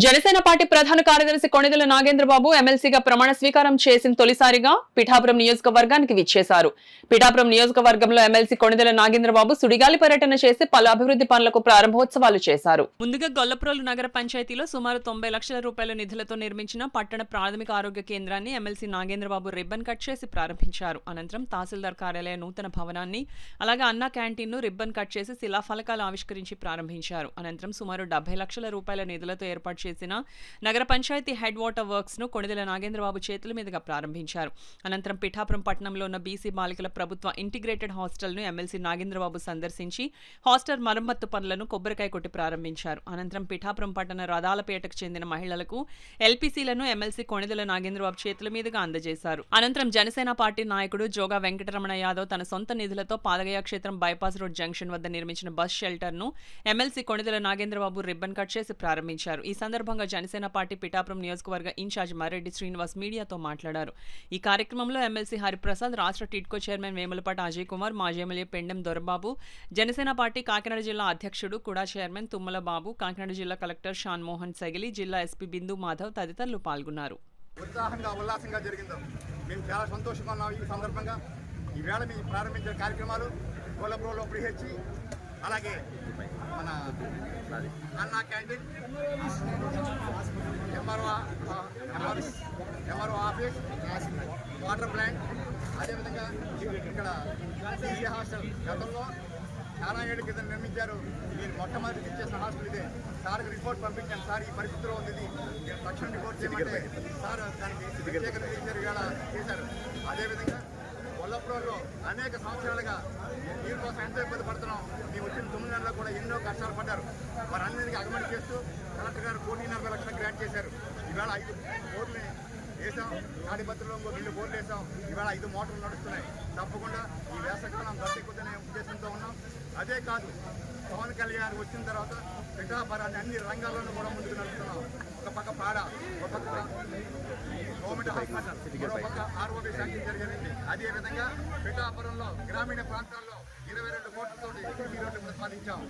Janasena party ప్రధాన కార్యదర్శి కొణిదెల నాగేంద్రబాబు ఎమ్మెల్సీగా ప్రమాణ స్వీకారం చేసిన తొలిసారిగా పిఠాపురం నియోజకవర్గానికి విచ్చేశారు. పిఠాపురం నియోజకవర్గంలో ఎమ్మెల్సీ కొణిదెల నాగేంద్రబాబు సుడిగాలి పర్యటన చేసి పలు అభివృద్ధి పనులకు ప్రారంభోత్సవాలు చేశారు. ముందుగా గొల్లప్రోలు నగర పంచాయతీలో సుమారు 90 లక్షల రూపాయల నిధులతో నిర్మించిన పట్టణ ప్రాథమిక ఆరోగ్య కేంద్రాన్ని ఎమ్మెల్సీ నాగేంద్రబాబు రిబ్బన్ కట్ చేసి ప్రారంభించారు. అనంతరం తహసీల్దార్ కార్యాలయ నూతన భవనాన్ని అలాగే అన్నా క్యాంటీన్ను రిబ్బన్ కట్ చేసి శిలాఫలకాలు ఆవిష్కరించి ప్రారంభించారు. అనంతరం సుమారు 70 లక్షల రూపాయల నిధులతో ఏర్పాటు చేసిన నగర పంచాయతీ హెడ్ వాటర్ వర్క్స్ ను కొణిదెల నాగేంద్రబాబు చేతుల మీదుగా ప్రారంభించారు. అనంతరం పిఠాపురం పట్టణంలో ఉన్న బీసీ బాలికల ప్రభుత్వ ఇంటిగ్రేటెడ్ హాస్టల్ ను ఎమ్మెల్సీ నాగేంద్రబాబు సందర్శించి హాస్టల్ మరమ్మత్తు పనులను కొబ్బరికాయ కొట్టి ప్రారంభించారు. అనంతరం పిఠాపురం పట్టణ రథాలపేటకు చెందిన మహిళలకు ఎల్పీసీలను ఎమ్మెల్సీ కొణిదెల నాగేంద్రబాబు చేతుల మీదుగా అందజేశారు. అనంతరం జనసేన పార్టీ నాయకుడు జోగా వెంకటరమణ యాదవ్ తన సొంత నిధులతో పాదగయ క్షేత్రం బైపాస్ రోడ్ జంక్షన్ వద్ద నిర్మించిన బస్ షెల్టర్ ను MLC Konidela Nagendra Babu ribbon cut చేసి ప్రారంభించారు. ఈ సందర్భంగా జనసేన పార్టీ పిఠాపురం నియోజకవర్గ ఇన్ఛార్జ్ మర్రెడ్డి శ్రీనివాస్ మీడియాతో మాట్లాడారు. ఈ కార్యక్రమంలో ఎమ్మెల్సీ హరిప్రసాద్, రాష్ట్ర టిడ్కో చైర్మన్ వేములపాటి అజయ్ కుమార్, మాజీ ఎమ్మెల్యే పెండెం దొరబాబు, జనసేన పార్టీ కాకినాడ జిల్లా అధ్యక్షుడు కుడా చైర్మన్ తుమ్మల బాబు, కాకినాడ జిల్లా కలెక్టర్ షాన్ మోహన్ సగిలి, జిల్లా ఎస్పీ బిందు మాధవ్ తదితరులు పాల్గొన్నారు. ఉల్లాసంగా జరిగిందో మేము చాలా సంతోషంగా ఉన్నాం. ఈ సందర్భంగా ఈవేళ మేము ప్రారంభించిన కార్యక్రమాలు గొల్లప్రోలో ప్రిహెచ్సి, అలాగే మన అన్నా canteen, MRO office, water plant, అదేవిధంగా ఇక్కడ బీసీ హాస్టల్ గతంలో చాలా ఏళ్ళ కింద నిర్మించారు. మీరు మొట్టమొదటి ఇచ్చేసిన హాస్టల్ ఇదే. సార్కి రిపోర్ట్ పంపించాను, సార్ ఈ పరిస్థితిలో ఉంది, తక్షణ రిపోర్ట్ చేయమంటే సార్ దానికి ప్రత్యేక చేశారు. అదేవిధంగా గొల్లప్రోల్లో అనేక సంవత్సరాలుగా నీరు కోసం ఎంతో ఇబ్బంది పడుతున్నాం. మేము వచ్చిన 9 నెలల్లో కూడా ఎన్నో కష్టాలు పడ్డారు. వారన్నిటికీ అగమని చేస్తూ కలెక్టర్ గారు 1,40 లక్షలు గ్రాంట్ చేశారు. ఈవేళ 5 బోర్లు వేసాం, తాడిపత్రిలో 2 బోర్లు వేసాం. ఈవేళ 5 మోటార్లు నడుస్తున్నాయి. తప్పకుండా ఈ వేసవికాలం దర్శకుతనే ఉద్దేశంతో ఉన్నాం. అదే కాదు, పవన్ కళ్యాణ్ వచ్చిన తర్వాత పిఠాపురాన్ని అన్ని రంగాల్లోనూ కూడా ముందుకు నడుస్తున్నాం. ఒక పక్క పాడ, ఒక పక్క గవర్నమెంట్ హాస్పిటల్, మరో పక్క ఆర్ఓబీ శాంక్షన్ జరిగింది. అదేవిధంగా పిఠాపురంలో గ్రామీణ ప్రాంతాల్లో 22 కోట్లతో ఈ రోడ్లు ప్రతిపాదించాం.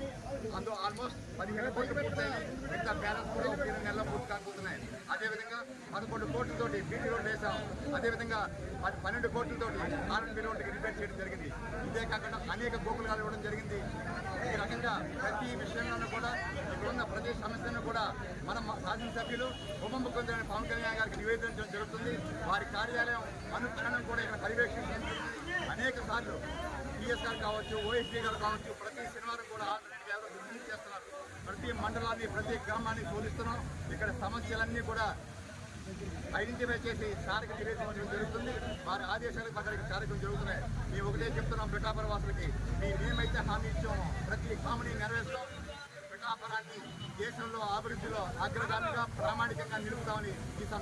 అందులో ఆల్మోస్ట్ 15 కోట్లు పూర్తయింది. మిగతా బ్యాలెన్స్ కూడా 1 నెలల్లో పూర్తి కాకపోతున్నాయి. అదేవిధంగా 11 కోట్లతోటి బీటీ రోడ్లు వేసాం. అదేవిధంగా 12 కోట్లతోటి ఆర్ఎన్బి రోడ్డుకి రిపేర్ చేయడం జరిగింది. ఇదే కాకుండా అనేక గోకులాలు ఇవ్వడం జరిగింది. ఈ రకంగా ప్రతి విషయంలోనూ కూడా ఇక్కడున్న ప్రతి సమస్యను కూడా మనం శాసనసభ్యులు ఉప ముఖ్యమంత్రి పవన్ కళ్యాణ్ గారికి నివేదించడం జరుగుతుంది. వారి కార్యాలయం అనుక్షణం కూడా ఇక్కడ పర్యవేక్షించడం అనేక సార్లు పిఎస్ గారు కావచ్చు, ఓఎస్డీ గారు కావచ్చు, ప్రతి శనివారం కూడా విజిట్ చేస్తున్నారు. ప్రతి మండలాన్ని, ప్రతి గ్రామాన్ని శోధిస్తున్నాం. ఇక్కడ సమస్యలన్నీ కూడా ఐడెంటిఫై చేసి సార్కి నివేదించడం జరుగుతుంది. వారి ఆదేశాల ప్రకారం కార్యక్రమం జరుగుతున్నాయి. మేము ఒకటే చెప్తున్నాం పిఠాపుర వాసులకి, మేమేమైతే హామీ ఇచ్చామో ప్రతి హామీని నెరవేర్చాం. పిఠాపురాన్ని దేశంలో అభివృద్ధిలో అగ్రగామిగా ప్రామాణికంగా నిలుపుతామని ఈ సందర్భంగా